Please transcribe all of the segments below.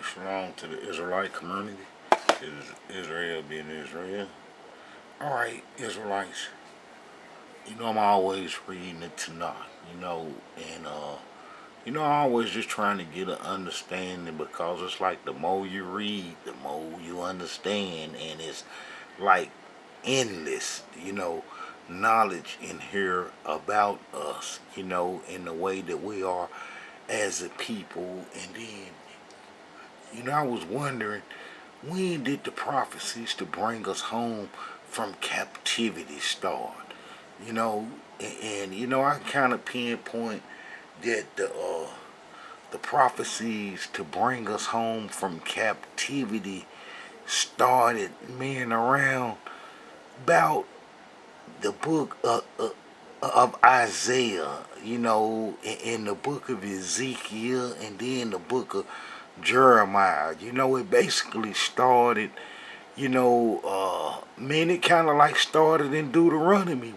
Alright, shalom to the Israelite community. It is Israel being Israel. Alright, Israelites. I'm always reading it tonight, and I'm always just trying to get an understanding because it's like the more you read, the more you understand, and it's like endless, knowledge in here about us, in the way that we are as a people. And then I was wondering, when did the prophecies to bring us home from captivity start? You know, I kind of pinpoint that the prophecies to bring us home from captivity started, man, around about the book of Isaiah, in the book of Ezekiel, and then the book of Jeremiah. It basically started, man, it kind of like started in Deuteronomy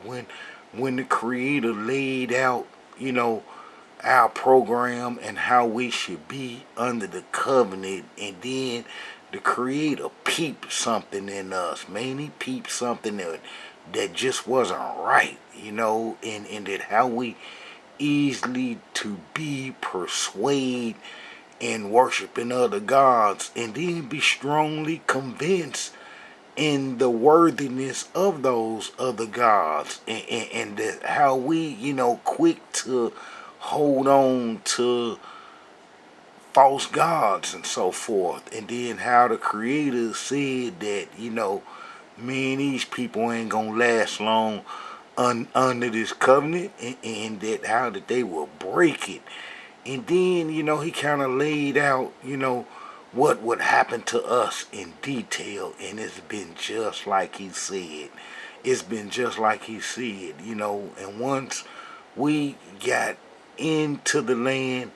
when the Creator laid out, our program and how we should be under the covenant, and then the Creator peeped something in us. Man, he peeped something that just wasn't right, and that how we easily to be persuaded in worshiping other gods, and then be strongly convinced in the worthiness of those other gods, and that how we, quick to hold on to false gods and so forth, and then how the Creator said that, man, these people ain't gonna last long under this covenant, and that how that they will break it. And then, he kind of laid out, what would happen to us in detail, and it's been just like he said. It's been just like he said, and once we got into the land,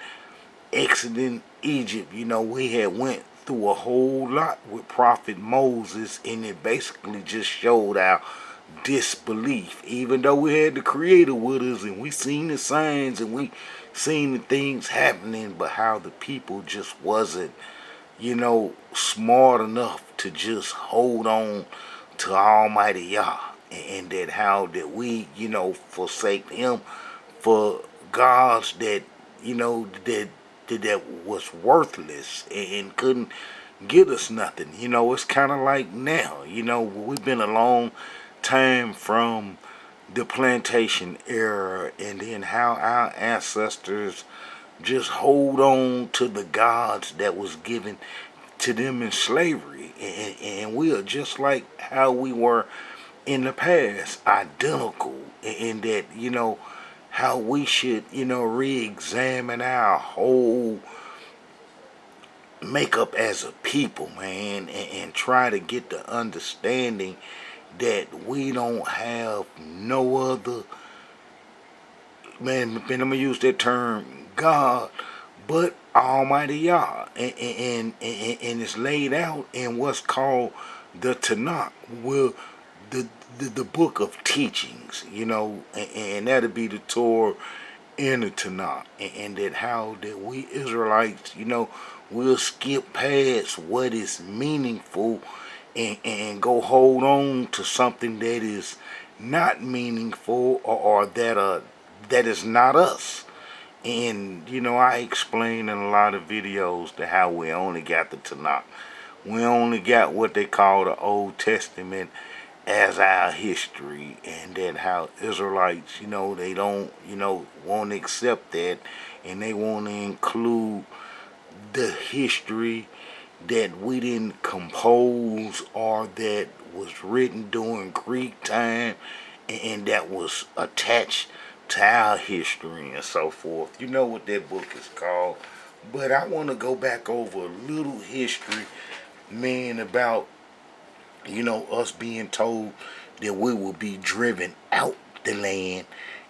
exiting Egypt, we had went through a whole lot with Prophet Moses, and it basically just showed our disbelief. Even though we had the Creator with us, and we seen the signs, and we seen the things happening, but how the people just wasn't, smart enough to just hold on to Almighty Yah, and that how that we, forsake Him for gods that, that was worthless and couldn't get us nothing. It's kind of like now, we've been a long time from the plantation era, and then how our ancestors just hold on to the gods that was given to them in slavery, and we are just like how we were in the past, identical, in that, how we should, re-examine our whole makeup as a people, man, and try to get the understanding that we don't have no other, man, I'm gonna use that term, God, but Almighty Yah, and it's laid out in what's called the Tanakh, well, the book of teachings, and that'll be the Torah and the Tanakh, and that how that we Israelites, we'll skip past what is meaningful, and go hold on to something that is not meaningful, or that is not us. And I explain in a lot of videos to how we only got the Tanakh. We only got what they call the Old Testament as our history, and that how Israelites, they don't, won't accept that, and they want to include the history that we didn't compose, or that was written during Greek time, and that was attached to our history and so forth. You know what that book is called. But I want to go back over a little history, man, about, us being told that we will be driven out the land.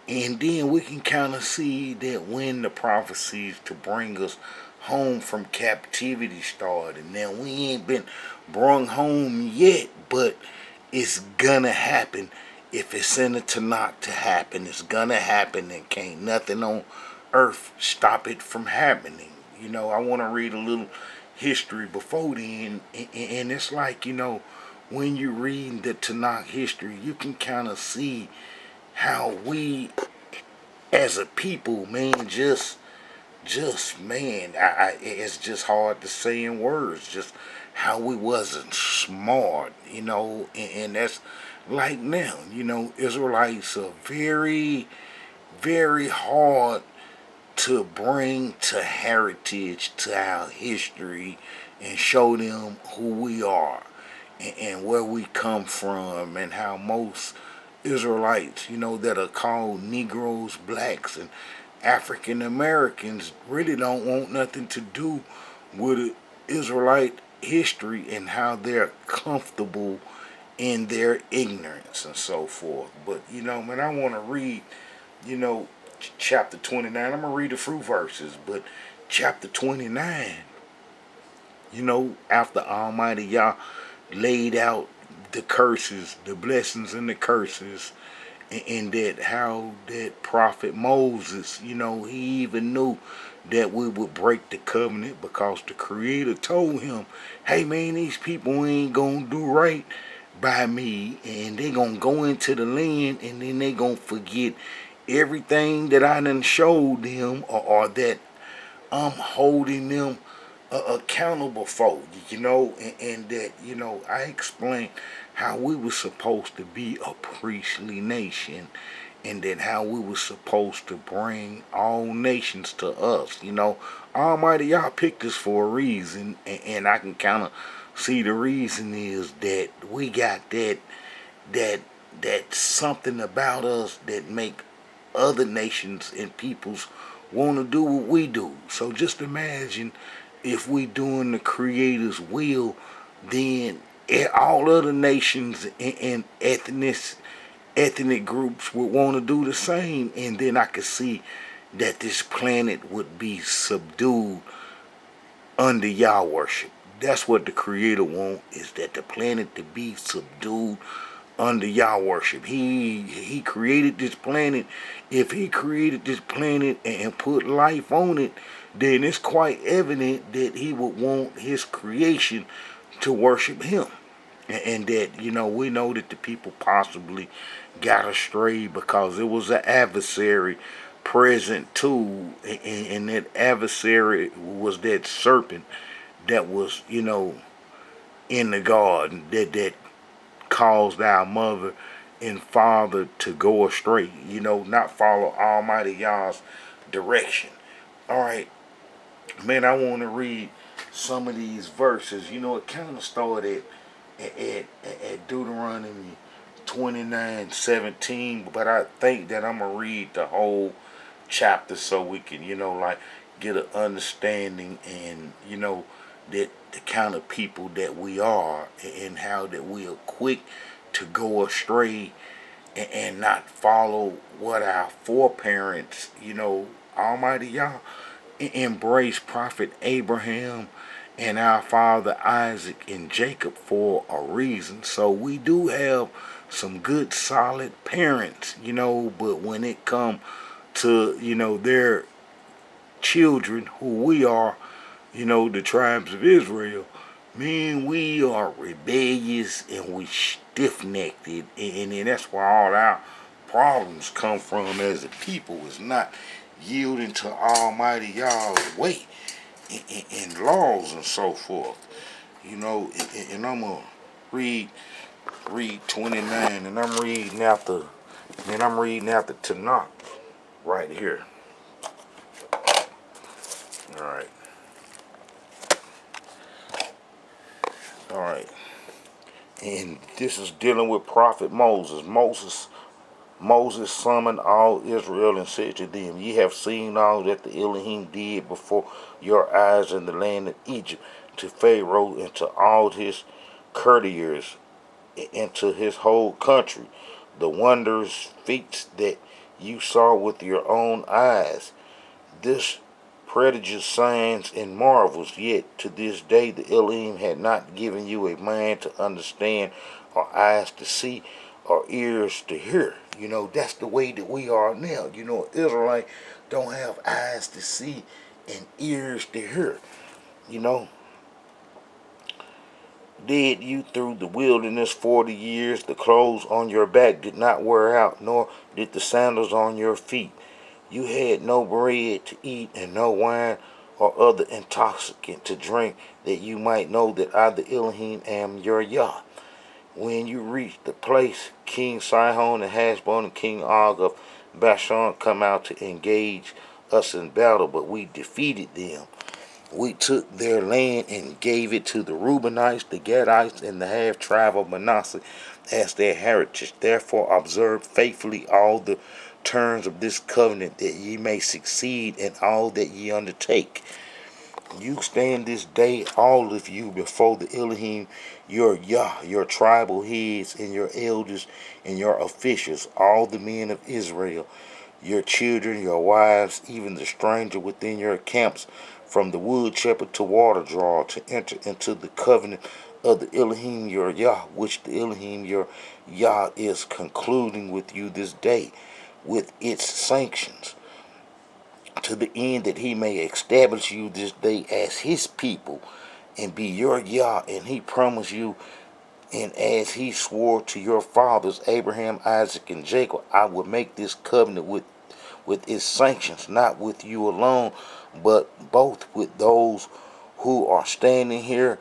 And then we can kind of see that when the prophecies to bring us home from captivity started. Now, we ain't been brung home yet, but it's gonna happen. If it's in the Tanakh to happen, it's gonna happen, and can't nothing on earth stop it from happening. I want to read a little history before then, and it's like, when you read the Tanakh history, you can kind of see how we as a people, man, just man, it's just hard to say in words, just how we wasn't smart, and that's like now, Israelites are very, very hard to bring to heritage, to our history, and show them who we are, and where we come from, and how most Israelites, that are called Negroes, blacks, and African Americans really don't want nothing to do with Israelite history, and how they're comfortable in their ignorance and so forth. But man, I want to read, you know, chapter 29. I'm gonna read a few verses, but chapter 29, after Almighty Yah laid out the curses, the blessings and the curses, and that how that prophet Moses, he even knew that we would break the covenant, because the Creator told him, hey man, these people ain't gonna do right by me, and they gonna go into the land, and then they gonna forget everything that I done showed them, or that I'm holding them accountable for, and that, I explained how we were supposed to be a priestly nation, and then how we were supposed to bring all nations to us. Almighty Yah picked us for a reason, and I can kind of see the reason is that we got that that something about us that make other nations and peoples want to do what we do. So just imagine if we doing the Creator's will, then all other nations and ethnic groups would want to do the same, and then I could see that this planet would be subdued under Yah worship. That's what the Creator want, is that the planet to be subdued under Yah worship. He created this planet. If he created this planet and put life on it, then it's quite evident that he would want his creation to worship him. And that, we know that the people possibly got astray because it was an adversary present too, and that adversary was that serpent that was, in the garden, that caused our mother and father to go astray, not follow Almighty Yah's direction. All right, man, I want to read some of these verses. It kind of started at Deuteronomy 29:17, but I think that I'm going to read the whole chapter so we can, like get an understanding, and, that the kind of people that we are, and how that we are quick to go astray, and not follow what our foreparents, Almighty Yah embraced Prophet Abraham and our father Isaac and Jacob for a reason. So we do have some good solid parents, but when it come to, their children, who we are, the tribes of Israel, man, we are rebellious and we stiff-necked, and that's where all our problems come from as a people, is not yielding to Almighty Yah's way and laws and so forth. And I'm gonna read 29, and I'm reading out the Tanakh right here. All right. All right. And this is dealing with Prophet Moses. Moses summoned all Israel and said to them, ye have seen all that the Elohim did before your eyes in the land of Egypt, to Pharaoh and to all his courtiers and to his whole country, the wonders, feats that you saw with your own eyes, this prodigious signs and marvels. Yet to this day the Elohim had not given you a mind to understand, or eyes to see, or ears to hear. That's the way that we are now. Israelite don't have eyes to see and ears to hear. led you through the wilderness 40 years. The clothes on your back did not wear out, nor did the sandals on your feet. You had no bread to eat and no wine or other intoxicant to drink, that you might know that I, the Elohim, am your Yah. When you reach the place, King Sihon and Hashbon and King Og of Bashan come out to engage us in battle, but we defeated them. We took their land and gave it to the Reubenites, the Gadites, and the half tribe of Manasseh as their heritage. Therefore observe faithfully all the terms of this covenant, that ye may succeed in all that ye undertake. You stand this day, all of you, before the Elohim, your Yah, your tribal heads, and your elders, and your officials, all the men of Israel, your children, your wives, even the stranger within your camps, from the wood shepherd to water drawer, to enter into the covenant of the Elohim your Yah, which the Elohim your Yah is concluding with you this day, with its sanctions, to the end that he may establish you this day as his people, and be your Yah, and he promised you, and as he swore to your fathers, Abraham, Isaac, and Jacob, I will make this covenant with its sanctions, not with you alone, but both with those who are standing here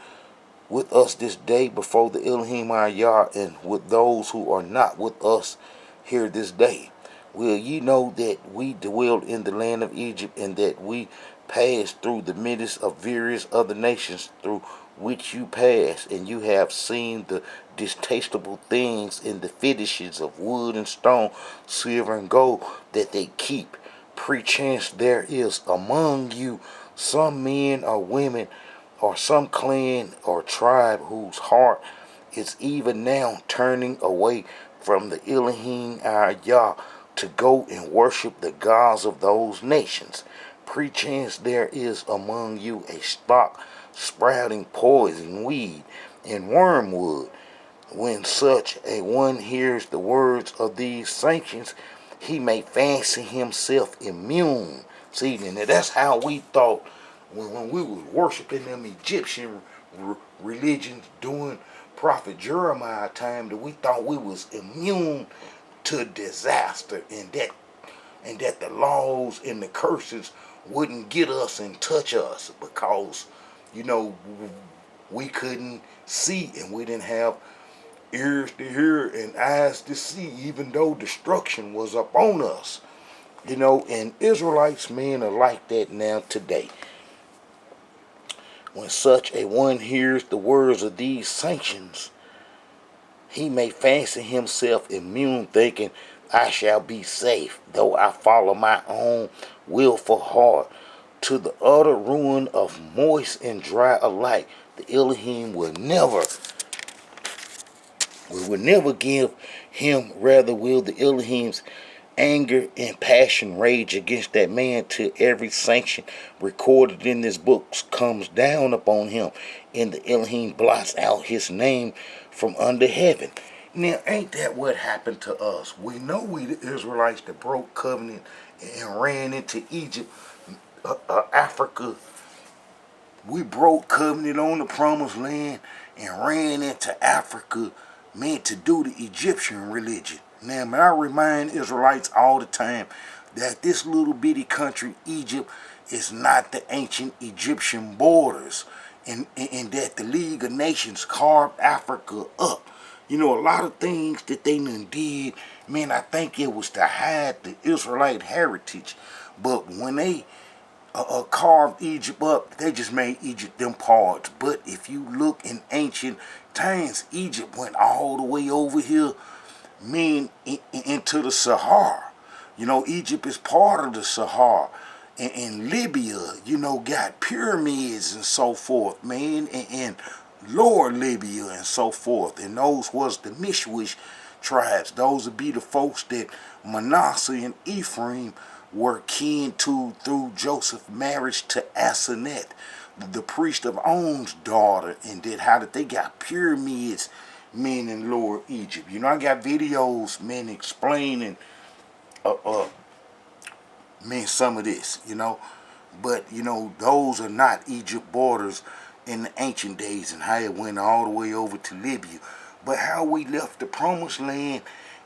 with us this day before the Elohim our Yah, and with those who are not with us here this day. Will ye know that we dwelled in the land of Egypt, and that we passed through the midst of various other nations through which you passed, and you have seen the distasteful things in the fetishes of wood and stone, silver and gold, that they keep. Perchance there is among you some men or women, or some clan or tribe, whose heart is even now turning away from the Elohim our Yah, to go and worship the gods of those nations. Perchance there is among you a stock sprouting poison weed and wormwood. When such a one hears the words of these sanctions, he may fancy himself immune. See, and that's how we thought when we were worshiping them Egyptian religions during Prophet Jeremiah time, that we thought we was immune to disaster, and that the laws and the curses wouldn't get us and touch us, because you know we couldn't see, and we didn't have ears to hear and eyes to see, even though destruction was upon us. And Israelites, men, are like that now today. When such a one hears the words of these sanctions, he may fancy himself immune, thinking, I shall be safe, though I follow my own willful heart, to the utter ruin of moist and dry alike. The Elohim will never give him, rather will the Elohim's anger and passion rage against that man, till every sanction recorded in this book comes down upon him, and the Elohim blots out his name from under heaven. Now, ain't that what happened to us? We know we the Israelites that broke covenant and ran into Egypt, Africa. We broke covenant on the promised land and ran into Africa, meant to do the Egyptian religion. Now, man, I remind Israelites all the time that this little bitty country, Egypt, is not the ancient Egyptian borders, and that the League of Nations carved Africa up. A lot of things that they done did, man, I think it was to hide the Israelite heritage. But when they carved Egypt up, they just made Egypt them parts. But if you look in ancient times, Egypt went all the way over here, into the Sahara. Egypt is part of the Sahara. And Libya, got pyramids and so forth, man, and Lower Libya and so forth. And those was the Mishwish tribes. Those would be the folks that Manasseh and Ephraim were kin to through Joseph's marriage to Asenath, the priest of On's daughter, and how that they got pyramids, men, in Lower Egypt. I got videos, men, explaining some of this, but those are not Egypt borders, in the ancient days and how it went all the way over to Libya. But how we left the promised land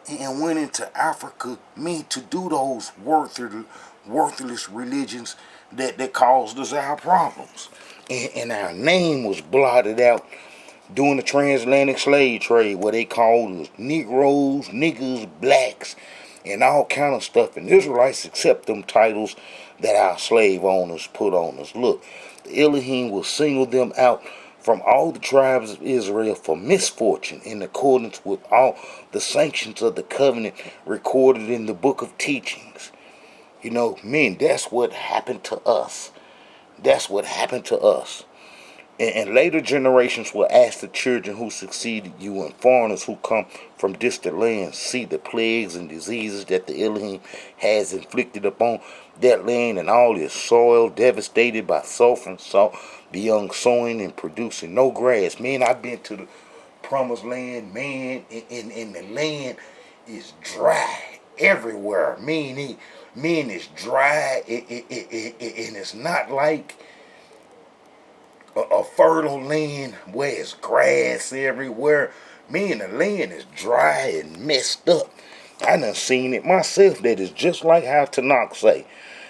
and went into Africa meant to do those worthless religions that caused us our problems. And our name was blotted out during the transatlantic slave trade, where they called us Negroes, niggers, blacks, and all kind of stuff. And Israelites accept them titles that our slave owners put on us. Look, the Elohim will single them out from all the tribes of Israel for misfortune in accordance with all the sanctions of the covenant recorded in the book of teachings. You know, men, that's what happened to us. That's what happened to us. And later generations will ask the children who succeeded you and foreigners who come from distant lands, see the plagues and diseases that the Elohim has inflicted upon that land and all its soil devastated by sulfur and salt beyond sowing and producing no grass. Man, I've been to the promised land, man, and the land is dry everywhere. Man, it's dry, and it's not like a fertile land where it's grass everywhere. Man, the land is dry and messed up. I done seen it myself. That is just like how Tanakh say.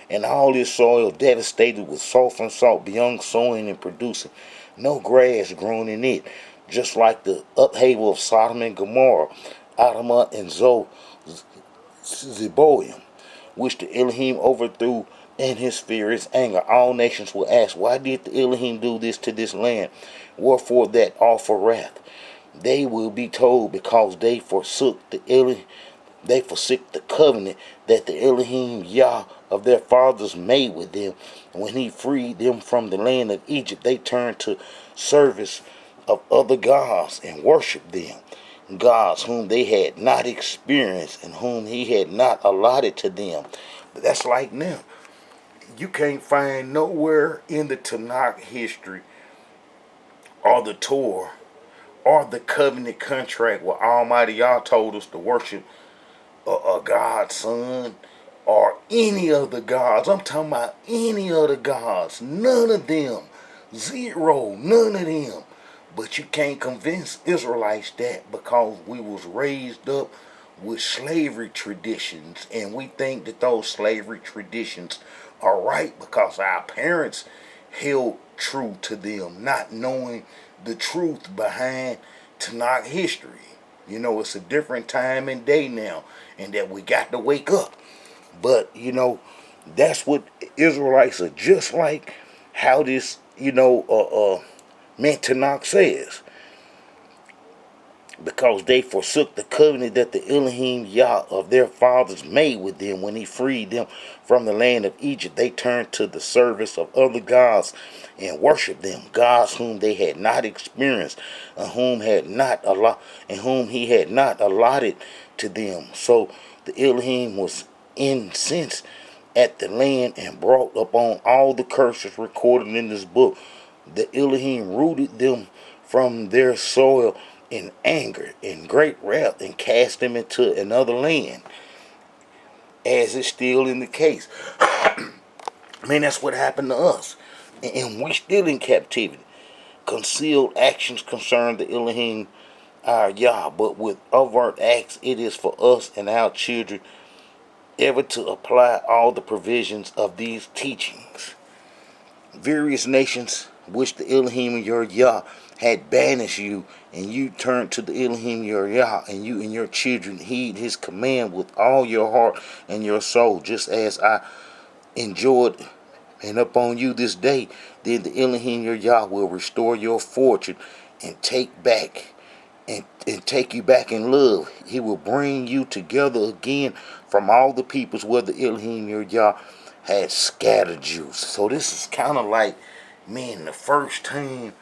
And all this soil devastated with sulfur and salt beyond sowing and producing. No grass grown in it. Just like the upheaval of Sodom and Gomorrah, Adamah and Zeboim, which the Elohim overthrew in his furious anger. All nations will ask, why did the Elohim do this to this land? Wherefore that awful wrath? They will be told, because they forsook the Elohim, they forsook the covenant that the Elohim Yah of their fathers made with them. When he freed them from the land of Egypt, they turned to service of other gods and worshiped them. Gods whom they had not experienced and whom he had not allotted to them. But that's like now. You can't find nowhere in the Tanakh history or the Torah or the covenant contract where Almighty Yah told us to worship a God's son or any of the gods. I'm talking about any of the gods. None of them. Zero. None of them. But you can't convince Israelites that, because we was raised up with slavery traditions, and we think that those slavery traditions are right because our parents held true to them, not knowing the truth behind Tanakh history. You know, it's a different time and day now, and that we got to wake up. But, you know, that's what Israelites are, just like how this, Tanakh says. Because they forsook the covenant that the Elohim Yah of their fathers made with them when he freed them from the land of Egypt. They turned to the service of other gods and worshiped them, gods whom they had not experienced, and whom he had not allotted to them. So the Elohim was incensed at the land and brought upon all the curses recorded in this book. The Elohim rooted them from their soil in anger, in great wrath, and cast them into another land, as is still in the case. Man, that's what happened to us. And we're still in captivity. Concealed actions concern the Elohim, our Yah, but with overt acts, it is for us and our children ever to apply all the provisions of these teachings. Various nations which the Elohim your Yah had banished you, and you turned to the Elohim your Yah, and you and your children heed his command with all your heart and your soul, just as I enjoyed and upon you this day. Then the Elohim your Yah will restore your fortune and take you back in love. He will bring you together again from all the peoples where the Elohim your Yah had scattered you. So this is kind of like, man, the first time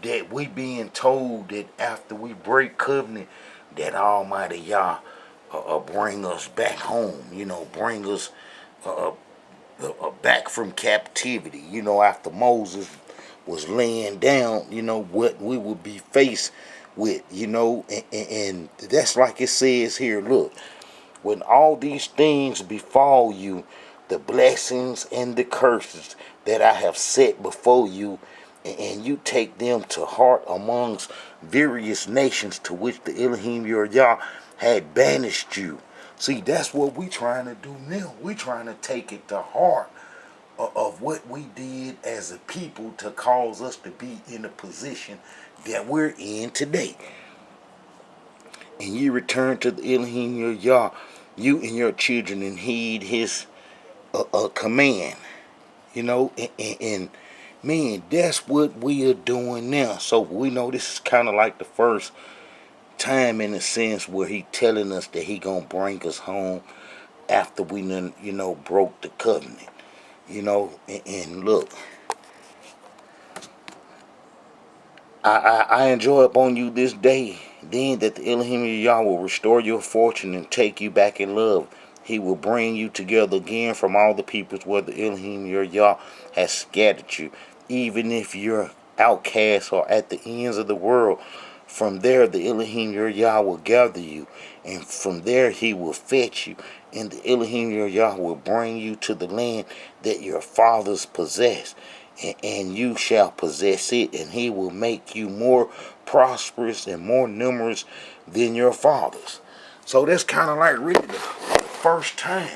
that we being told that after we break covenant, that Almighty Yah bring us back home, bring us back from captivity, after Moses was laying down, what we would be faced with, and that's like it says here, look, when all these things befall you, the blessings and the curses that I have set before you, and you take them to heart amongst various nations to which the Elohim your Yah had banished you. See, that's what we trying to do now. We trying to take it to heart of what we did as a people to cause us to be in the position that we're in today. And you return to the Elohim your Yah, you and your children, and heed his command. You know, and man, that's what we are doing now. So we know this is kind of like the first time in a sense where he telling us that he gonna bring us home after we done, broke the covenant. And look, I enjoy upon you this day, then that the Elohim Yah will restore your fortune and take you back in love. He will bring you together again from all the peoples where the Elohim your Yah has scattered you. Even if you're outcast or at the ends of the world, from there the Elohim your Yah will gather you, and from there he will fetch you, and the Elohim your Yah will bring you to the land that your fathers possessed, and you shall possess it, and he will make you more prosperous and more numerous than your fathers. So that's kind of like really the first time,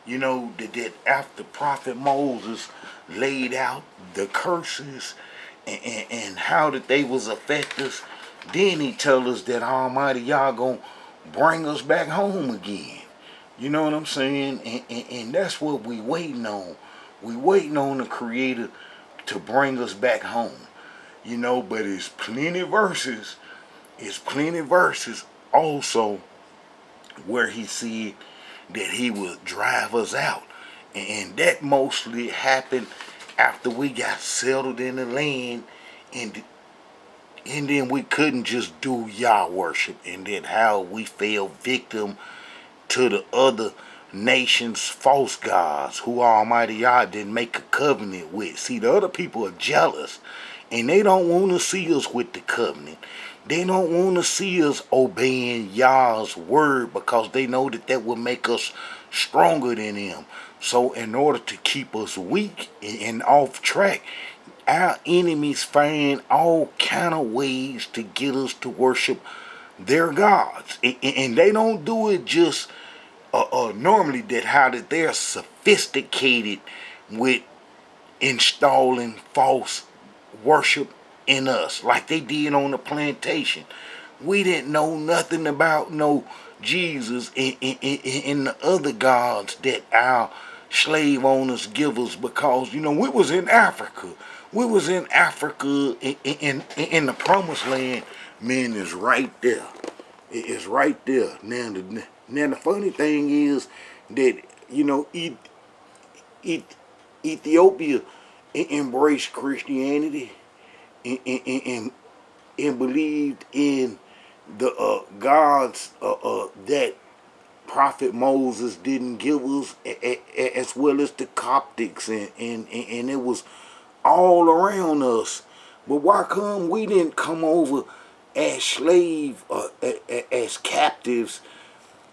that after Prophet Moses laid out the curses and how that they was effective, then he tell us that Almighty Yah gonna bring us back home again. You know what I'm saying? And that's what we waiting on. We waiting on the Creator to bring us back home. But it's plenty verses. It's plenty verses also where he said that he would drive us out. And that mostly happened after we got settled in the land, and then we couldn't just do Yah worship, and then how we fell victim to the other nations' false gods who Almighty Yah didn't make a covenant with. See, the other people are jealous, and they don't want to see us with the covenant. They don't want to see us obeying Yah's word because they know that that will make us stronger than them. So in order to keep us weak and off track, our enemies find all kind of ways to get us to worship their gods. And they don't do it just normally, that how that they're sophisticated with installing false worship in us, like they did on the plantation. We didn't know nothing about no Jesus and the other gods that our slave owners give us, because we was in Africa. We was in Africa, in the promised land. Man, is right there. It is right there. Now the funny thing is that Ethiopia embraced Christianity and believed in the gods that Prophet Moses didn't give us, as well as the Coptics, and it was all around us. But why come we didn't come over as slaves, as captives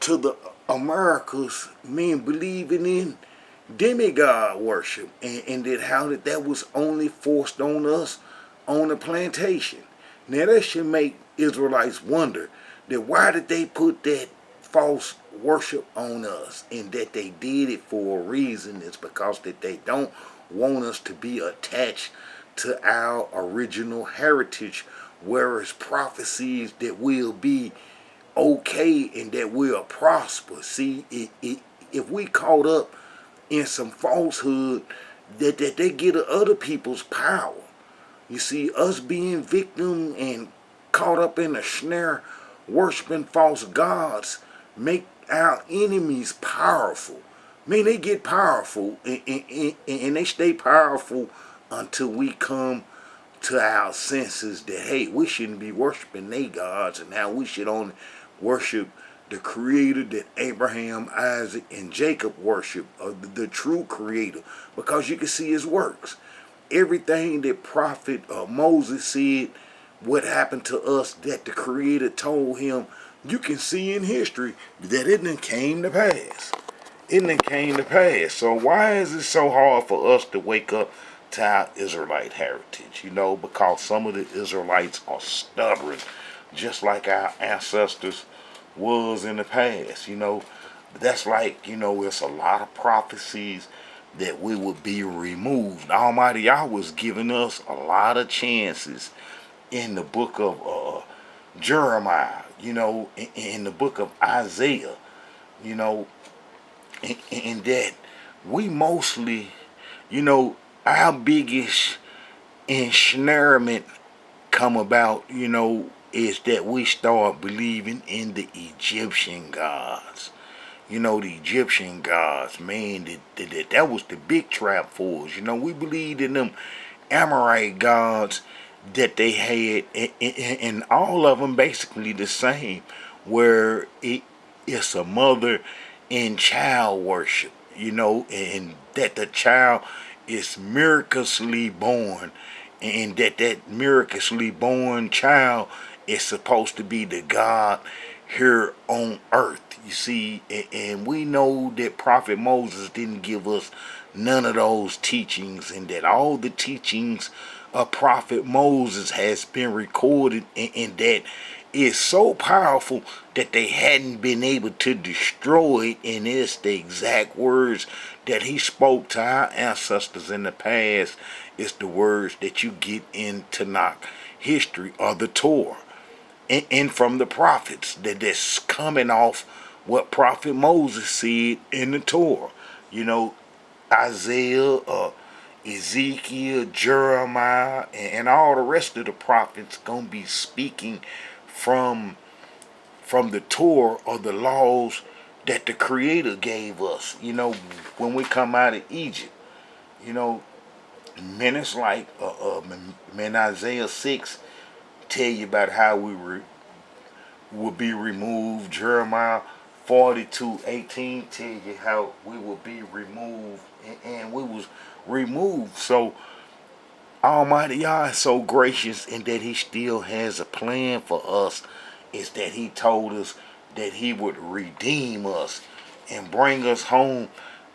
to the Americas, men believing in demigod worship, and that how that was only forced on us on the plantation? Now that should make Israelites wonder that why did they put that false worship on us, and that they did it for a reason. It's because that they don't want us to be attached to our original heritage, whereas prophecies that we'll be okay and that we'll prosper. See, if we caught up in some falsehood, that they get other people's power. You see, us being victim and caught up in a snare, worshiping false gods, make our enemies powerful. Man, they get powerful, and they stay powerful until we come to our senses that, hey, we shouldn't be worshiping they gods, and now we should only worship the creator that Abraham, Isaac, and Jacob worship, the true creator, because you can see his works. Everything that Prophet Moses said, what happened to us, that the creator told him, you can see in history that it done came to pass. It done came to pass. So why is it so hard for us to wake up to our Israelite heritage, because some of the Israelites are stubborn, just like our ancestors was in the past. That's like, it's a lot of prophecies that we would be removed. Almighty Yah was giving us a lot of chances in the book of Jeremiah, in the book of Isaiah, you know, and that we mostly, our biggest ensnarement come about, is that we start believing in the Egyptian gods. The Egyptian gods, man, that was the big trap for us. We believed in them Amorite gods that they had, and all of them basically the same, where it's a mother and child worship, and that the child is miraculously born, and that miraculously born child is supposed to be the God here on earth. You see, and we know that Prophet Moses didn't give us none of those teachings, and that all the teachings of Prophet Moses has been recorded, and that is so powerful that they hadn't been able to destroy it, and it's the exact words that he spoke to our ancestors in the past. It's the words that you get in Tanakh history or the Torah, and from the prophets, that's coming off what Prophet Moses said in the Torah. Isaiah, Ezekiel, Jeremiah, and all the rest of the prophets gonna be speaking from the Torah or the laws that the Creator gave us. When we come out of Egypt, you know, it's like Isaiah 6 tell you about how we will be removed. Jeremiah 42:18 tell you how we will be removed, and we was removed. So Almighty Yah is so gracious in that He still has a plan for us. Is that He told us that He would redeem us and bring us home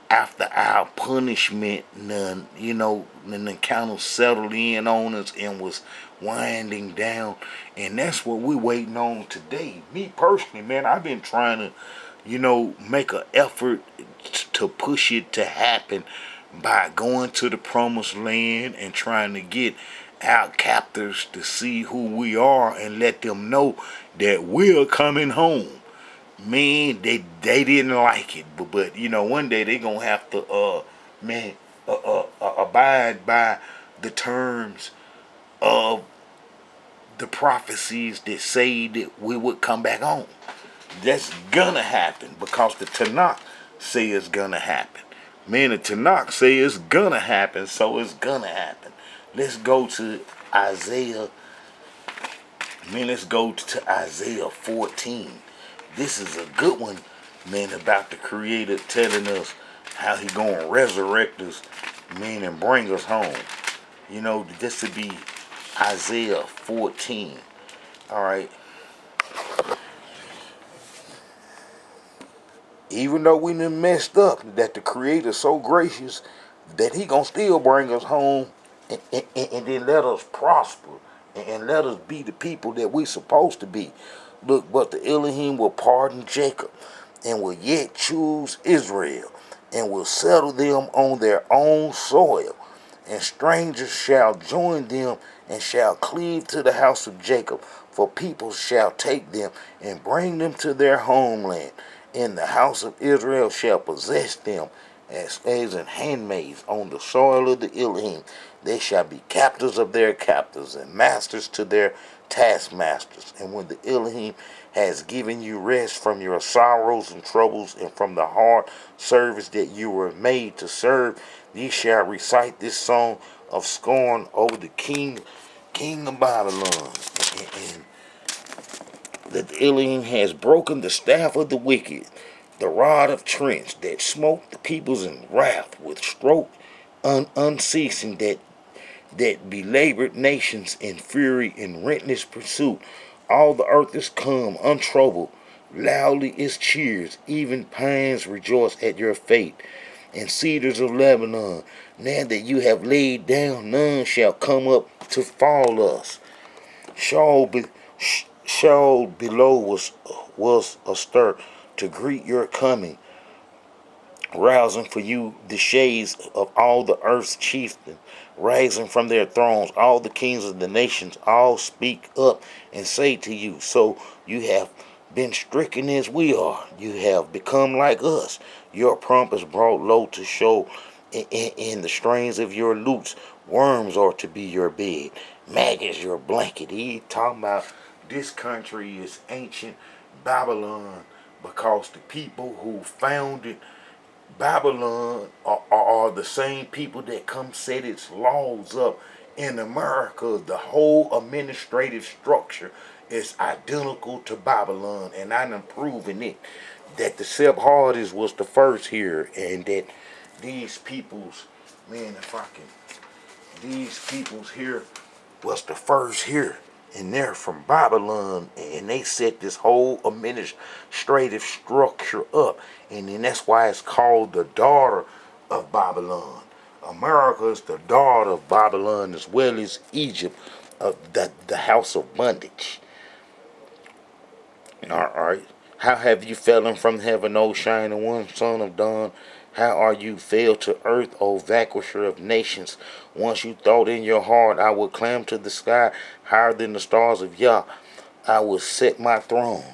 after our punishment, the kind of settled in on us and was winding down. And that's what we're waiting on today. Me personally, man, I've been trying to, make an effort to push it to happen by going to the promised land and trying to get our captors to see who we are and let them know that we're coming home. Man, they didn't like it, but one day they gonna have to abide by the terms of the prophecies that say that we would come back home. That's gonna happen because the Tanakh say it's gonna happen. Man, the Tanakh say it's gonna happen, so it's gonna happen. Let's go to Isaiah. Let's go to Isaiah 14. This is a good one, man, about the Creator telling us how He gonna resurrect us, man, and bring us home. This would be Isaiah 14. All right. Even though we done messed up, that the Creator so gracious that He gonna still bring us home, and then let us prosper, and let us be the people that we supposed to be. Look, but the Elohim will pardon Jacob, and will yet choose Israel, and will settle them on their own soil. And strangers shall join them, and shall cleave to the house of Jacob. For people shall take them, and bring them to their homeland. And the house of Israel shall possess them, as slaves and handmaids on the soil of the Elohim. They shall be captives of their captives, and masters to their taskmasters. And when the Elohim has given you rest from your sorrows and troubles, and from the hard service that you were made to serve, ye shall recite this song of scorn over the king of Babylon. And that the Elohim has broken the staff of the wicked, the rod of trench that smote the peoples in wrath with stroke unceasing, that belabored nations in fury and relentless pursuit. All the earth is calm, untroubled. Loudly its cheers, even pines rejoice at your fate. and cedars of Lebanon. Now that you have laid down, none shall come up to fall us. Sheol, Sheol below was astir to greet your coming, rousing for you the shades of all the earth's chieftains, rising from their thrones, all the kings of the nations, all speak up and say to you, so you have been stricken as we are, you have become like us. Your pomp is brought low to show in the strings of your lutes. Worms are to be your bed, maggots your blanket. He talking about this country is ancient Babylon because the people who founded Babylon are the same people that come set its laws up in America. The whole administrative structure is identical to Babylon, and I'm proving it that the Sephardists was the first here, and that these peoples, man, if I can, these peoples here was the first here, and they're from Babylon, and they set this whole administrative structure up, and then that's why it's called the daughter of Babylon. America is the daughter of Babylon as well as Egypt, of the house of bondage. All right. How have you fallen from heaven, O shining one, son of dawn? How are you fell to earth, O vanquisher of nations? Once you thought in your heart, I will climb to the sky, higher than the stars of Yah. I will set my throne.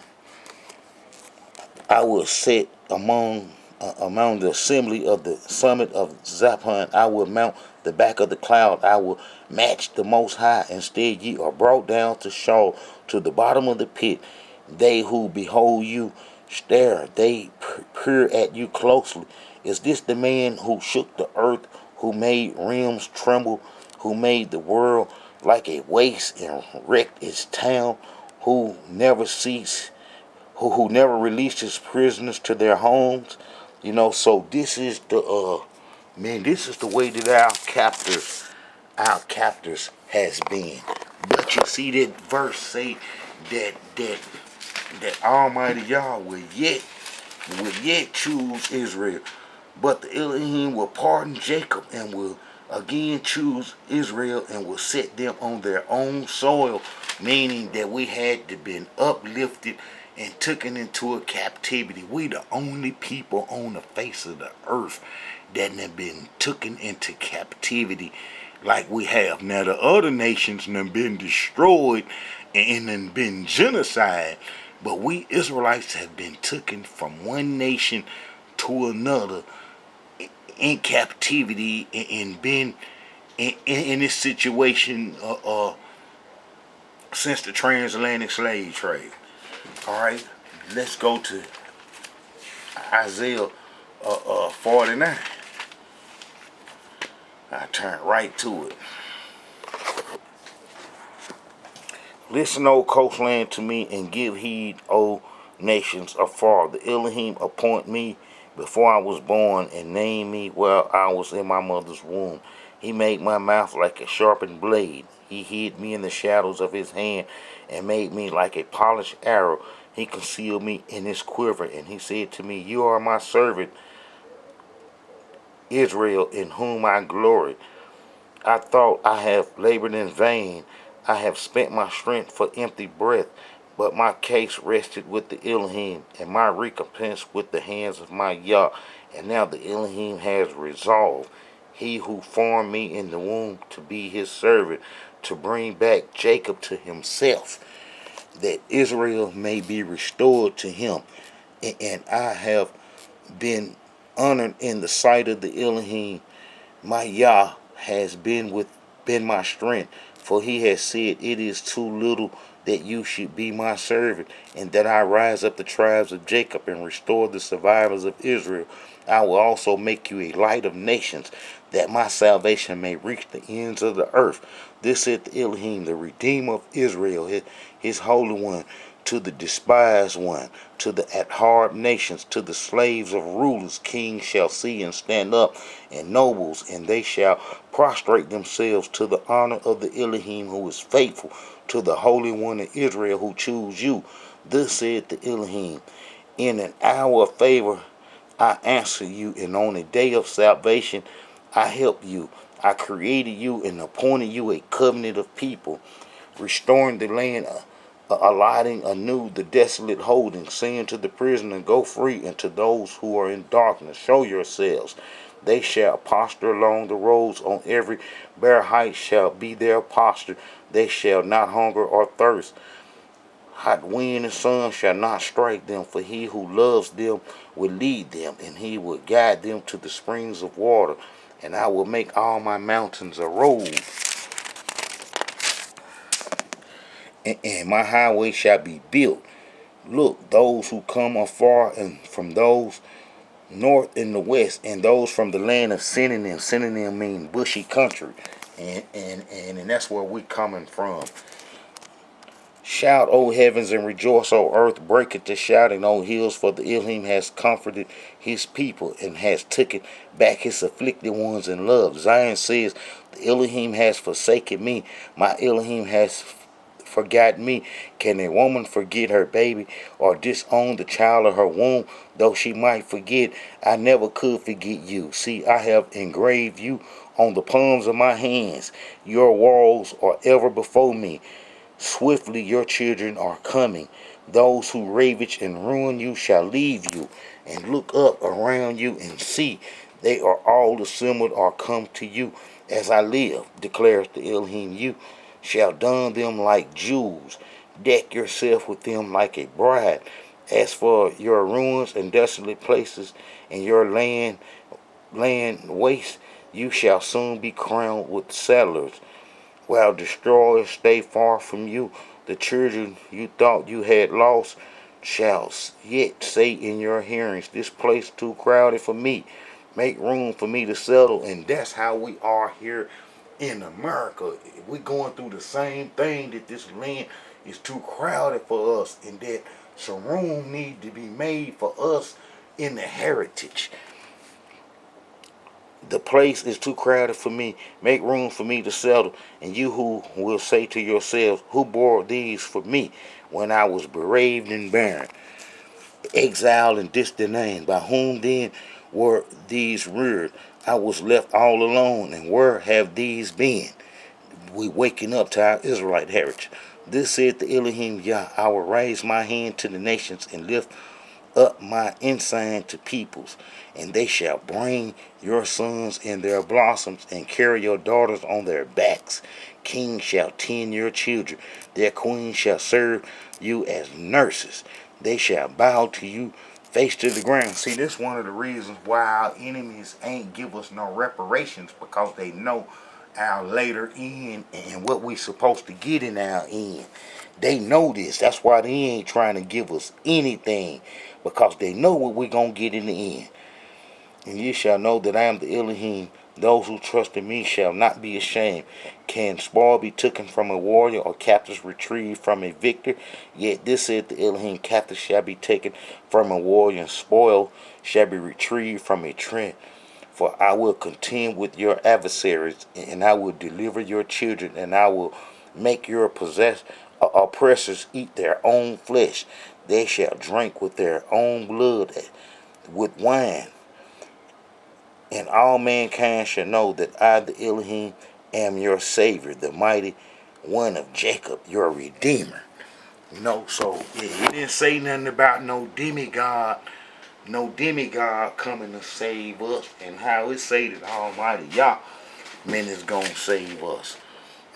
I will sit among the assembly of the summit of Zaphon. I will mount the back of the cloud. I will match the Most High. Instead, ye are brought down to Sheol, to the bottom of the pit. They who behold you stare. They peer at you closely. Is this the man who shook the earth, who made realms tremble, who made the world like a waste and wrecked its town, who never ceased who never released his prisoners to their homes? So this is the man, this is the way that our captors has been. But you see that verse say that Almighty Yah will yet choose Israel. But the Elohim will pardon Jacob and will again choose Israel and will set them on their own soil, meaning that we had to been uplifted and taken into a captivity. We the only people on the face of the earth that have been taken into captivity like we have. Now the other nations have been destroyed and have been genocide, but we Israelites have been taken from one nation to another in captivity and been in this situation since the transatlantic slave trade. All right, let's go to Isaiah 49. I turn right to it. Listen, O coastland, to me, and give heed, O nations afar. The Elohim appoint me before I was born, and named me while I was in my mother's womb. He made my mouth like a sharpened blade. He hid me in the shadows of his hand, and made me like a polished arrow. He concealed me in his quiver, and he said to me, You are my servant, Israel, in whom I glory. I thought, I have labored in vain. I have spent my strength for empty breath. But my case rested with the Elohim, and my recompense with the hands of my Yah. And now the Elohim has resolved, he who formed me in the womb, to be his servant, to bring back Jacob to himself, that Israel may be restored to him. And I have been honored in the sight of the Elohim. My Yah has been my strength, for he has said, It is too little that you should be my servant, and that I rise up the tribes of Jacob and restore the survivors of Israel. I will also make you a light of nations, that my salvation may reach the ends of the earth. This is the Elohim, the Redeemer of Israel, his Holy One, to the despised one, to the abhorred nations, to the slaves of rulers. Kings shall see and stand up, and nobles, and they shall prostrate themselves to the honor of the Elohim who is faithful, to the Holy One of Israel who choose you. Thus said the Elohim, in an hour of favor I answer you, and on the day of salvation, I help you. I created you and appointed you a covenant of people, restoring the land, allotting anew the desolate holding, saying to the prisoner, go free, and to those who are in darkness, show yourselves. They shall posture along the roads, on every bare height shall be their posture. They shall not hunger or thirst. Hot wind and sun shall not strike them, for he who loves them will lead them, and he will guide them to the springs of water. And I will make all my mountains a road, and my highway shall be built. Look, those who come afar, and from those north and the west, and those from the land of Synonym. Synonym mean bushy country, and that's where we're coming from. Shout, O heavens, and rejoice, O earth. Break it to shouting, O hills, for the Elohim has comforted his people and has taken back his afflicted ones in love. Zion says, the Elohim has forsaken me. My Elohim has forgotten me. Can a woman forget her baby or disown the child of her womb? Though she might forget, I never could forget you. See, I have engraved you on the palms of my hands. Your walls are ever before me. Swiftly your children are coming. Those who ravage and ruin you shall leave you. And look up around you and see, they are all assembled or come to you. As I live, declares the Elohim, you shall don them like jewels. Deck yourself with them like a bride. As for your ruins and desolate places, and your land waste, you shall soon be crowned with settlers. While destroyers stay far from you, the children you thought you had lost shall yet say in your hearings, this place too crowded for me. Make room for me to settle. And that's how we are here in America. We're going through the same thing, that this land is too crowded for us, and that some room need to be made for us in the heritage. The place is too crowded for me. Make room for me to settle. And you who will say to yourselves, who bore these for me when I was bereaved and barren, exiled and disdained? By whom then were these reared? I was left all alone, and where have these been? We waking up to our Israelite heritage. This said the Elohim Yah, I will raise my hand to the nations and lift up my ensign to peoples, and they shall bring your sons in their blossoms and carry your daughters on their backs. Kings shall tend your children, their queens shall serve you as nurses. They shall bow to you face to the ground. See, this is one of the reasons why our enemies ain't give us no reparations, because they know our later end and what we supposed to get in our end. They know this. That's why they ain't trying to give us anything, because they know what we're going to get in the end. And ye shall know that I am the Elohim. Those who trust in me shall not be ashamed. Can spoil be taken from a warrior, or captives retrieved from a victor? Yet this said the Elohim, captives shall be taken from a warrior, and spoil shall be retrieved from a trench. For I will contend with your adversaries, and I will deliver your children, and I will make your oppressors eat their own flesh. They shall drink with their own blood, with wine. And all mankind shall know that I, the Elohim, am your Savior, the mighty one of Jacob, your Redeemer. So yeah, it didn't say nothing about no demigod coming to save us, and how it say that Almighty Yah, man, is gonna save us.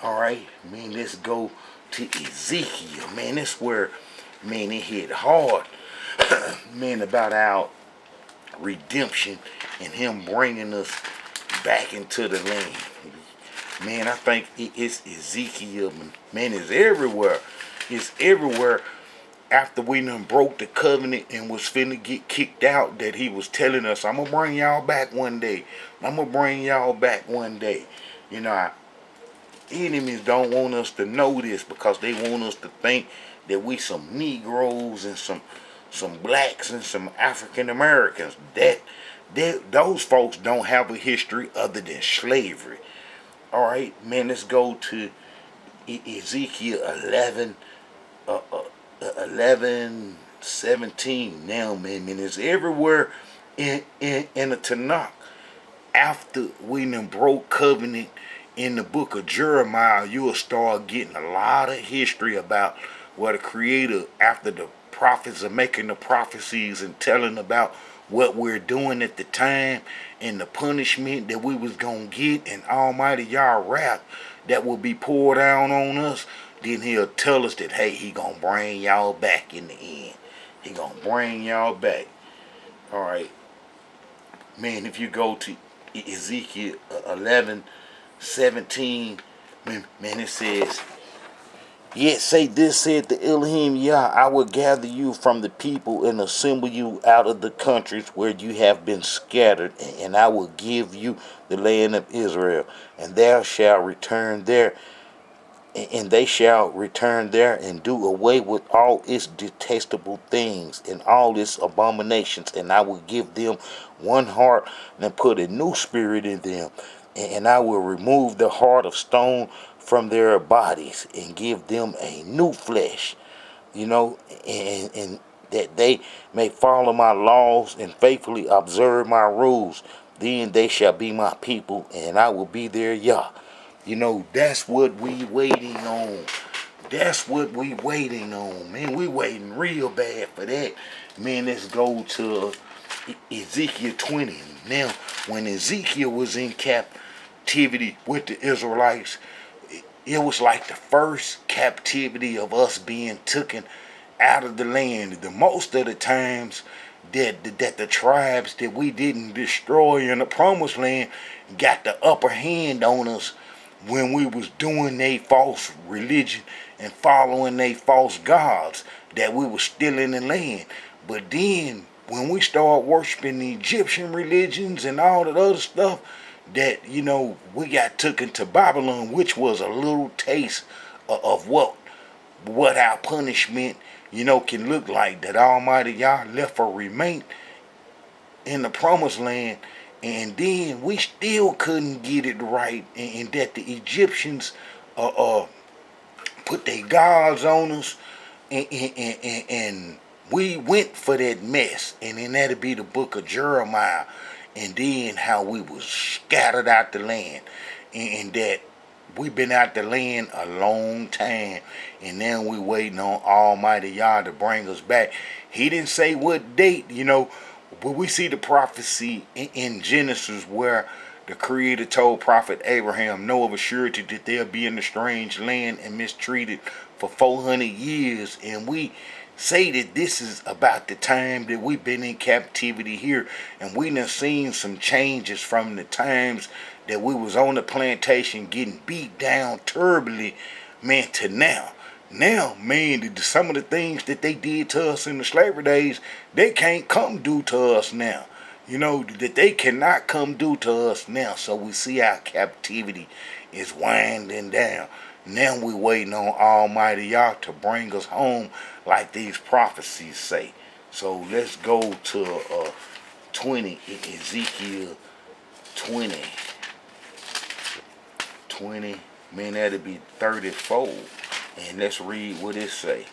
Alright, man, let's go to Ezekiel. Man, that's where, man, it hit hard, man, about our redemption and him bringing us back into the land. Man, I think it's Ezekiel, man, it's everywhere. It's everywhere. After we done broke the covenant and was finna get kicked out, that he was telling us, I'm gonna bring y'all back one day. I'm gonna bring y'all back one day. Our enemies don't want us to know this, because they want us to think that we some Negroes and some blacks and some African Americans. Those folks don't have a history other than slavery. Alright, man, let's go to Ezekiel 11:17. Now, man, it's everywhere in the Tanakh, after we done broke covenant in the book of Jeremiah, you'll start getting a lot of history about what the Creator, after the prophets are making the prophecies and telling about what we're doing at the time and the punishment that we was gonna get and Almighty Yah wrath that will be poured down on us. Then he'll tell us that, hey, he gonna bring y'all back in the end. He gonna bring y'all back. All right, man. If you go to Ezekiel 11:17, man, it says, "Yet say this, said the Elohim Yah, I will gather you from the people and assemble you out of the countries where you have been scattered, and I will give you the land of Israel, and thou shalt return there, and they shall return there and do away with all its detestable things and all its abominations, and I will give them one heart and put a new spirit in them, and I will remove the heart of stone from their bodies and give them a new flesh, and that they may follow my laws and faithfully observe my rules. Then they shall be my people, and I will be their Yah." That's what we waiting on. That's what we waiting on, man. We waiting real bad for that. Man, let's go to Ezekiel 20. Now, when Ezekiel was in captivity with the Israelites, it was like the first captivity of us being taken out of the land. The most of the times that the tribes that we didn't destroy in the promised land got the upper hand on us when we was doing a false religion and following they false gods, that we was still in the land. But then when we start worshiping the Egyptian religions and all that other stuff, that we got taken to Babylon, which was a little taste of what our punishment can look like. That Almighty Yah left a remain in the promised land, and then we still couldn't get it right, and that the Egyptians put their gods on us, and we went for that mess, and then that'd be the book of Jeremiah, and then how we was scattered out the land, and that we've been out the land a long time, and now we waiting on Almighty Yah to bring us back. He didn't say what date, but we see the prophecy in Genesis where the Creator told Prophet Abraham, "Know of a surety that they'll be in a strange land and mistreated for 400 years." And we say that this is about the time that we've been in captivity here. And we done seen some changes from the times that we was on the plantation getting beat down terribly, man, to now. Now, man, some of the things that they did to us in the slavery days, they can't come do to us now. That they cannot come do to us now. So we see our captivity is winding down. Now we waiting on Almighty Yah to bring us home like these prophecies say. So let's go to 20, Ezekiel 20. 20, man, that'll be 34. And let's read what it say.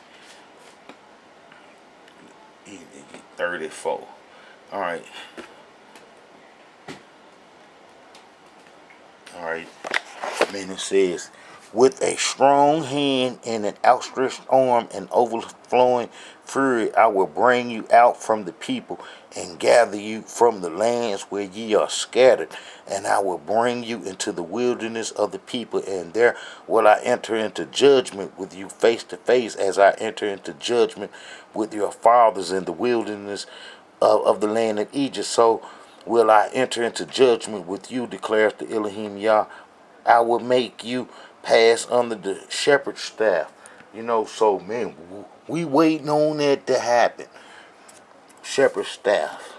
34. All right. All right. Man, it says, "With a strong hand and an outstretched arm and overflowing fury, I will bring you out from the people and gather you from the lands where ye are scattered, and I will bring you into the wilderness of the people, and there will I enter into judgment with you face to face, as I enter into judgment with your fathers in the wilderness of the land of Egypt. So will I enter into judgment with you, declares the Elohim Yah. I will make you pass under the shepherd's staff." So man, we waiting on that to happen. Shepherd's staff.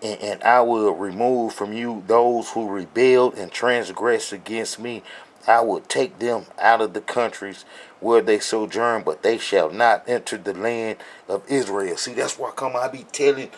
And I will remove from you those who rebelled and transgressed against me. I will take them out of the countries where they sojourn, but they shall not enter the land of Israel. See, that's why I be telling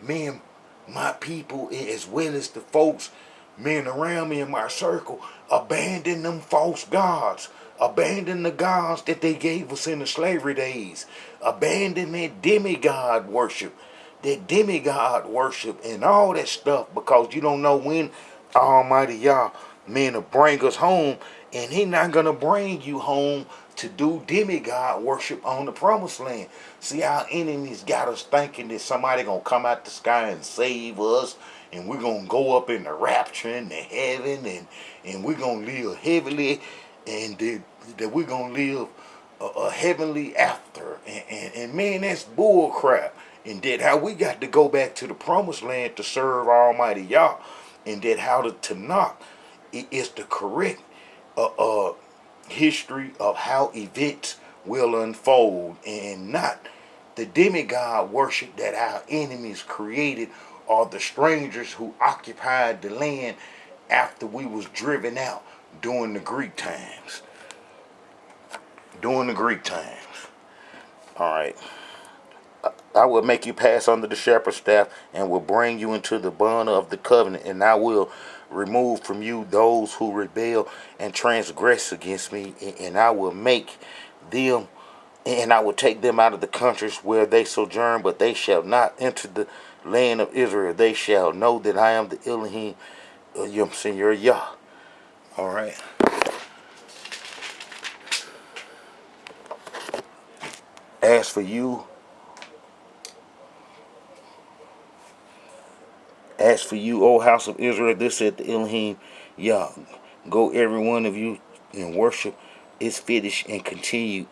men, my people, as well as the folks, men around me in my circle, abandon them false gods. Abandon the gods that they gave us in the slavery days. Abandon that demigod worship. that demigod worship and all that stuff, because you don't know when Almighty Yah man to bring us home, and He not gonna bring you home to do demigod worship on the promised land. See, our enemies got us thinking that somebody gonna come out the sky and save us, and we're gonna go up in the rapture in the heaven, and we're gonna live heavily, and that we're gonna live a heavenly after. And man, that's bull crap. And that how we got to go back to the promised land to serve Almighty Yah, and that how the Tanakh is the correct uh, uh, history of how events will unfold, and not the demigod worship that our enemies created, or the strangers who occupied the land after we was driven out during the Greek times. During the Greek times. All right. I will make you pass under the shepherd's staff, and will bring you into the bond of the covenant, and I will remove from you those who rebel and transgress against me, and I will make them, and I will take them out of the countries where they sojourn, but they shall not enter the land of Israel. They shall know that I am the Elohim, your Yah. All right. As for you, O house of Israel, this said the Elohim Yah, go every one of you and worship its fetish, and continue,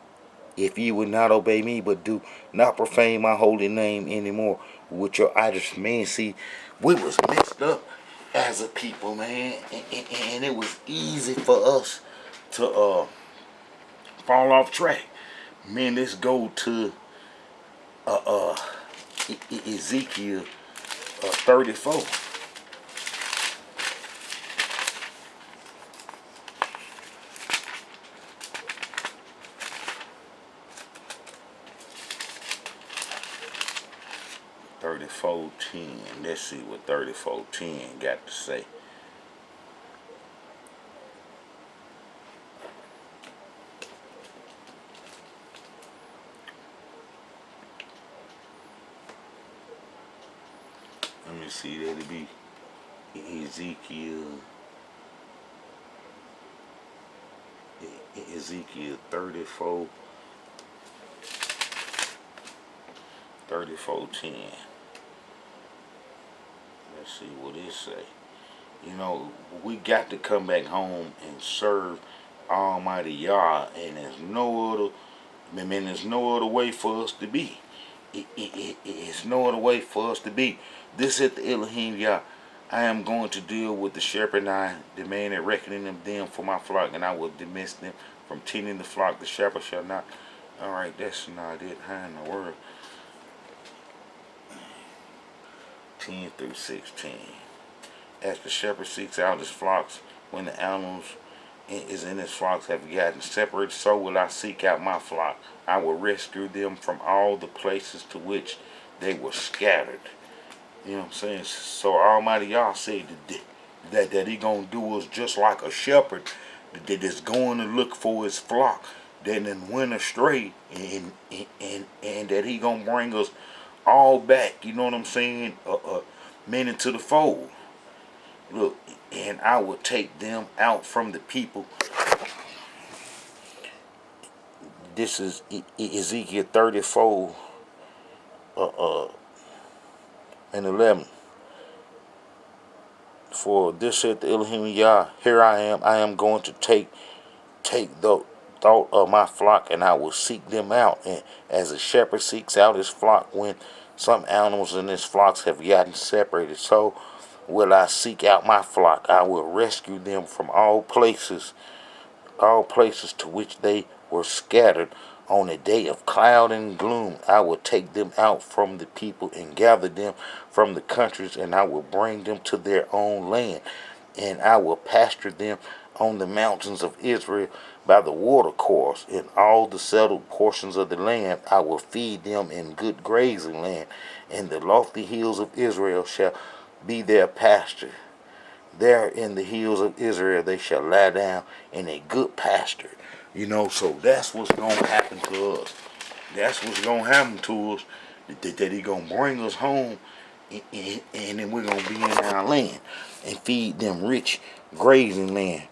if ye would not obey me, but do not profane my holy name anymore with your idols. Man, see, we was messed up as a people, man, and it was easy for us to fall off track. Man, let's go to Ezekiel 34. 34:10. Let's see what 34:10 got to say. Let me see, that'll be Ezekiel 34:10. Let's see what it say. You know, we got to come back home and serve Almighty Yah, and there's no other way for us to be. It's no other way for us to be. This is the Elohim Yah. I am going to deal with the shepherd, and I demand a reckoning of them for my flock, and I will dismiss them from tending the flock. The shepherd shall not. All right, that's not it. How in the world? 10 through 16. As the shepherd seeks out his flocks, when the animals is in his flocks have gotten separated, so will I seek out my flock. I will rescue them from all the places to which they were scattered. You know what I'm saying? So Almighty Yah said that He gonna do us just like a shepherd that is going to look for his flock that then went astray, and that He gonna bring us all back. You know what I'm saying? Men into the fold. Look, and I will take them out from the people. This is Ezekiel 34 and 11. For this said the Elohim Yah, here I am going to take the thought of my flock, and I will seek them out. And as a shepherd seeks out his flock when some animals in his flocks have gotten separated, so will I seek out my flock. I will rescue them from all places to which they were scattered. On a day of cloud and gloom, I will take them out from the people and gather them from the countries, and I will bring them to their own land, and I will pasture them on the mountains of Israel by the watercourse. In all the settled portions of the land, I will feed them in good grazing land, and the lofty hills of Israel shall be their pasture. There in the hills of Israel they shall lie down in a good pasture. You know, so that's what's going to happen to us. That's what's going to happen to us. that he gonna bring us home, and then we're gonna be in our land and feed them rich grazing land.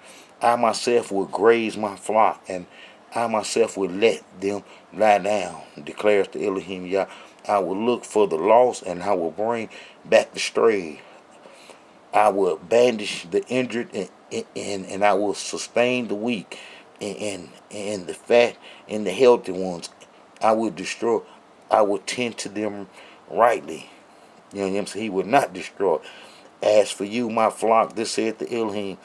I myself will graze my flock, and I myself will let them lie down, declares the Elohim Yah. I will look for the lost, and I will bring back the stray. I will bandage the injured, and I will sustain the weak, and the fat and the healthy ones. I will destroy. I will tend to them rightly. You know what I'm saying? He will not destroy. As for you, my flock, this said the Elohim,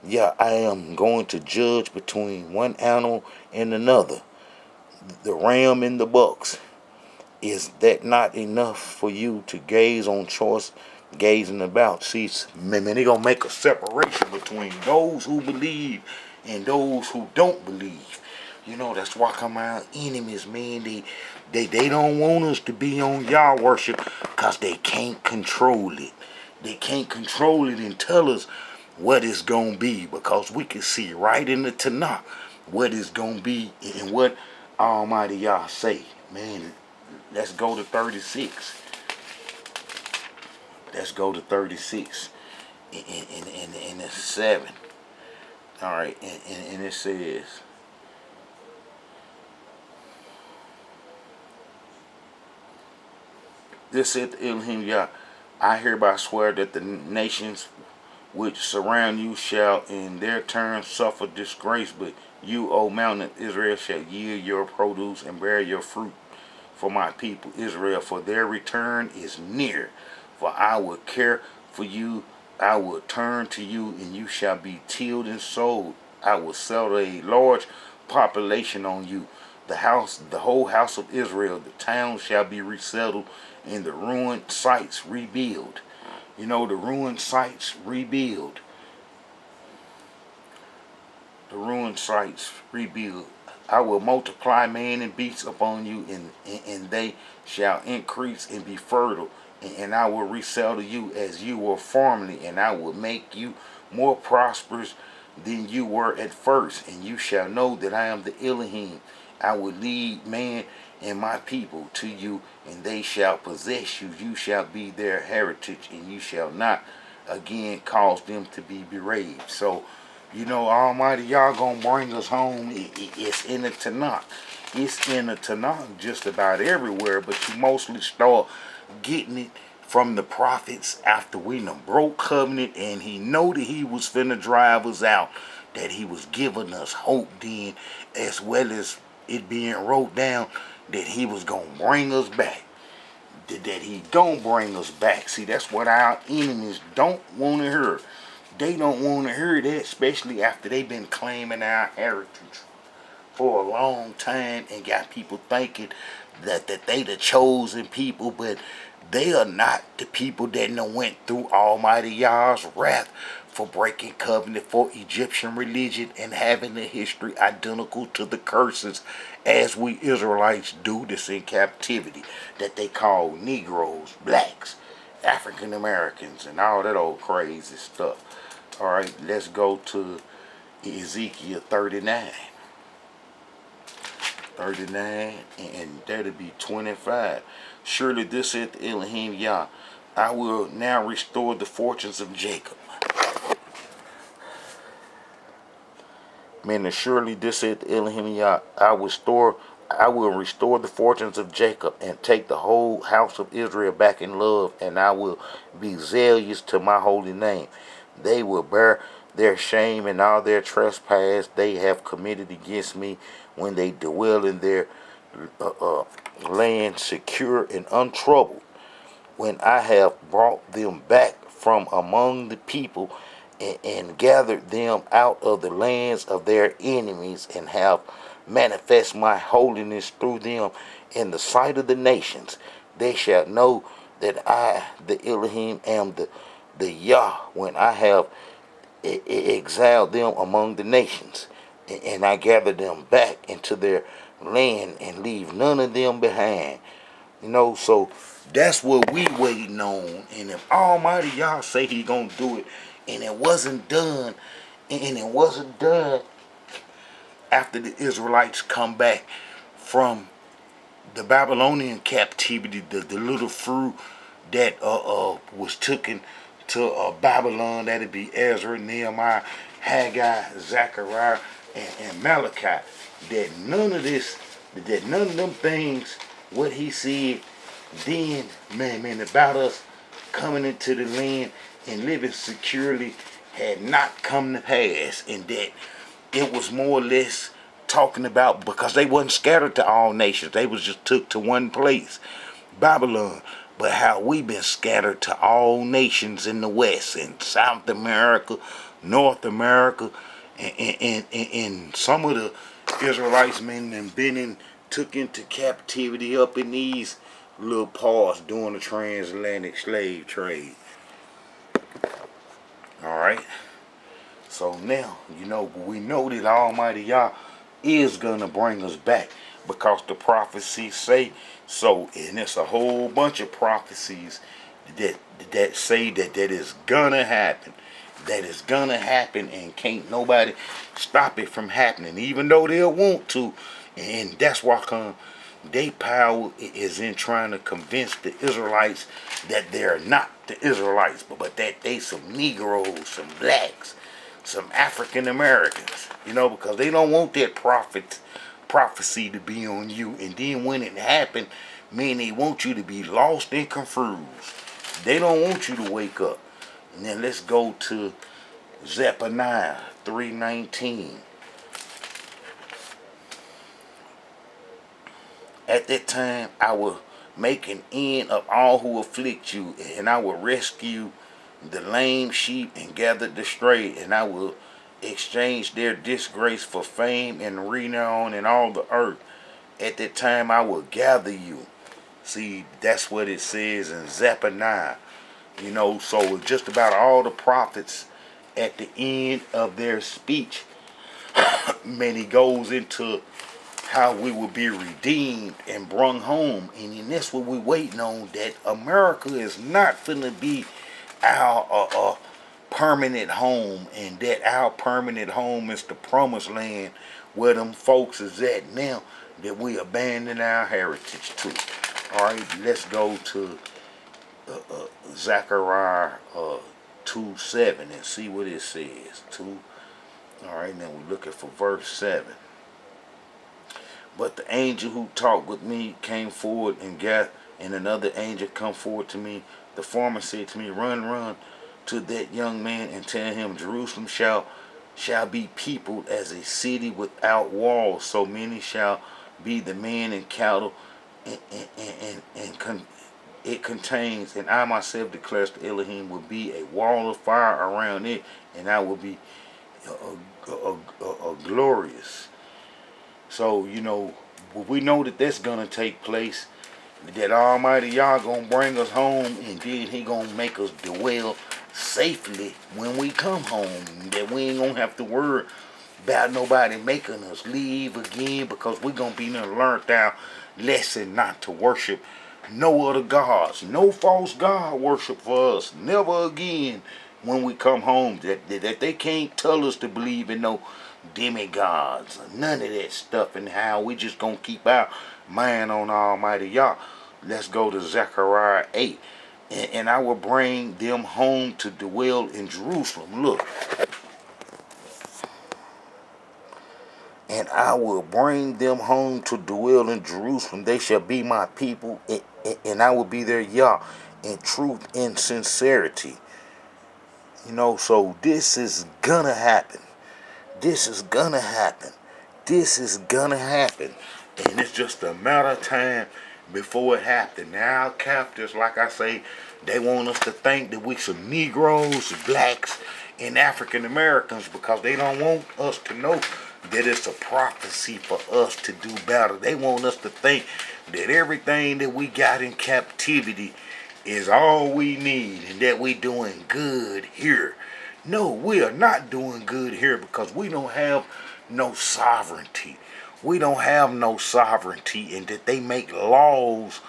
yeah, I am going to judge between one animal and another, the ram and the bucks. Is that not enough for you to gaze on choice, gazing about? See, man, they gonna make a separation between those who believe and those who don't believe. You know, that's why come our enemies, man. They don't want us to be on Yah worship because they can't control it. They can't control it and tell us what it's gonna be, because we can see right in the Tanakh what it's gonna be and what Almighty Yah say. Man, let's go to 36. Let's go to 36 and it's 7. All right, and it says, this said the Elohim Yah, I hereby swear that the nations which surround you shall in their turn suffer disgrace, but you, O mountain of Israel, shall yield your produce and bear your fruit for my people Israel, for their return is near. For I will care for you, I will turn to you, and you shall be tilled and sold. I will settle a large population on you. The whole house of Israel, the town shall be resettled, and the ruined sites rebuild. You know, the ruined sites rebuild. The ruined sites rebuild. I will multiply man and beast upon you, and they shall increase and be fertile. And I will resettle you as you were formerly, and I will make you more prosperous than you were at first. And you shall know that I am the Elohim. I will lead man and my people to you, and they shall possess you. You shall be their heritage, and you shall not again cause them to be bereaved. So, you know, Almighty Yah gonna bring us home. It's in the Tanakh. It's in the Tanakh just about everywhere, but you mostly start getting it from the prophets after we done broke covenant, and he know that he was finna drive us out, that he was giving us hope then, as well as it being wrote down that he was gonna bring us back. That he don't bring us back. See, that's what our enemies don't want to hear. They don't want to hear that, especially after they've been claiming our heritage for a long time and got people thinking that they the chosen people, but they are not the people that went through Almighty Yah's wrath for breaking covenant, for Egyptian religion and having a history identical to the curses as we Israelites do this in captivity, that they call Negroes, blacks, African Americans, and all that old crazy stuff. All right, let's go to Ezekiel 39. 39, and that'll be 25. Surely this is the Elohim Yah. I will now restore the fortunes of Jacob. Meaning, surely this is the Elohim Yah. I will restore the fortunes of Jacob and take the whole house of Israel back in love, and I will be zealous to my holy name. They will bear their shame and all their trespass they have committed against me when they dwell in their land secure and untroubled. When I have brought them back from among the people and gathered them out of the lands of their enemies, and have manifest my holiness through them in the sight of the nations, they shall know that I, the Elohim, am the Yah, when I have exiled them among the nations, and I gather them back into their land and leave none of them behind. You know, so that's what we waiting on. And if Almighty Yah say he gonna do it, and it wasn't done, after the Israelites come back from the Babylonian captivity, the little fruit that was taken to Babylon, that'd be Ezra, Nehemiah, Haggai, Zechariah, and Malachi. That none of this, that none of them things, what he said then, man, about us coming into the land and living securely had not come to pass, and that it was more or less talking about because they wasn't scattered to all nations. They was just took to one place, Babylon. But how we been scattered to all nations in the West, in South America, North America, and some of the Israelites men been took into captivity up in these little parts during the transatlantic slave trade. All right. So now, we know that Almighty Yah is going to bring us back because the prophecies say so. And it's a whole bunch of prophecies that say that is going to happen. That is going to happen, and can't nobody stop it from happening, even though they'll want to. And that's why their power is in trying to convince the Israelites that they're not the Israelites, but that they some Negroes, some blacks, some African Americans, because they don't want that prophecy to be on you. And then when it happened, man, they want you to be lost and confused. They don't want you to wake up. And then let's go to Zephaniah 3:19. At that time I will make an end of all who afflict you, and I will rescue the lame sheep and gather the stray, and I will exchange their disgrace for fame and renown in all the earth. At that time I will gather you. See, that's what it says in Zephaniah. So just about all the prophets at the end of their speech, man, he goes into how we will be redeemed and brung home. And that's what we're waiting on, that America is not going to be our permanent home, and that our permanent home is the promised land where them folks is at now that we abandon our heritage to. All right, let's go to Zechariah 2:7 and see what it says. All right, now we're looking for verse 7. But the angel who talked with me came forward and another angel come forward to me. The former said to me, run to that young man and tell him Jerusalem shall be peopled as a city without walls. So many shall be the men and cattle, and it contains, and I myself declares to Elohim, will be a wall of fire around it, and I will be glorious. So, we know that that's going to take place, that Almighty Yah going to bring us home, and then he going to make us dwell safely when we come home, that we ain't going to have to worry about nobody making us leave again, because we're going to be learned our lesson not to worship no other gods, no false god worship for us, never again when we come home, that they can't tell us to believe in no demigods, none of that stuff, and how we just gonna keep our mind on Almighty Yah. Let's go to Zechariah 8. And I will bring them home to dwell in Jerusalem. Look. And I will bring them home to dwell in Jerusalem. They shall be my people, and I will be their Yah in truth and sincerity. So this is gonna happen. This is gonna happen. This is gonna happen. And it's just a matter of time before it happens. Now, captors, like I say, they want us to think that we some Negroes, blacks, and African Americans, because they don't want us to know that it's a prophecy for us to do better. They want us to think that everything that we got in captivity is all we need, and that we doing good here. No, we are not doing good here, because we don't have no sovereignty. We don't have no sovereignty, and that they make laws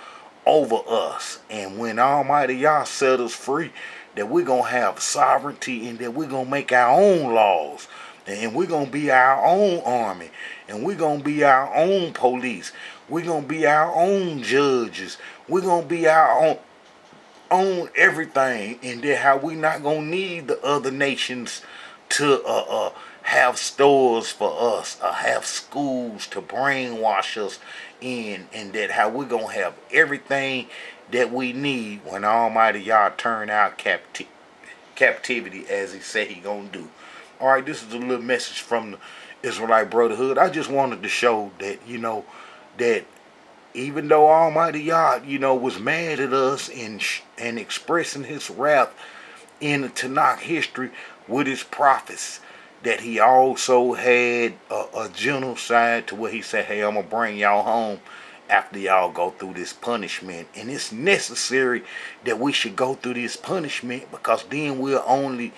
over us. And when Almighty Yah set us free, that we're going to have sovereignty, and that we're going to make our own laws. And we're going to be our own army. And we're going to be our own police. We're going to be our own judges. We're going to be our own everything. And then how we not going to need the other nations to have stores for us, have schools to brainwash us in, and that how we're going to have everything that we need when Almighty Yah turn our captivity as he said he going to do. All right, this is a little message from the Israelite Brotherhood. I just wanted to show that, that even though Almighty Yah, was mad at us and expressing his wrath in the Tanakh history with his prophets, that he also had a gentle side to where he said, hey, I'm going to bring y'all home after y'all go through this punishment. And it's necessary that we should go through this punishment, because then we'll only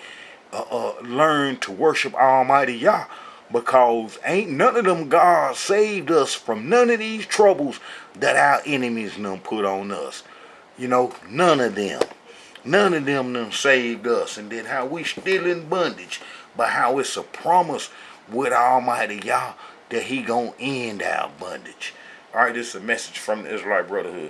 learn to worship Almighty Yah. Because ain't none of them gods saved us from none of these troubles that our enemies done put on us. None of them. None of them done saved us. And then how we still in bondage. But how it's a promise with Almighty Yah that he gonna end our bondage. Alright, this is a message from the Israelite Brotherhood.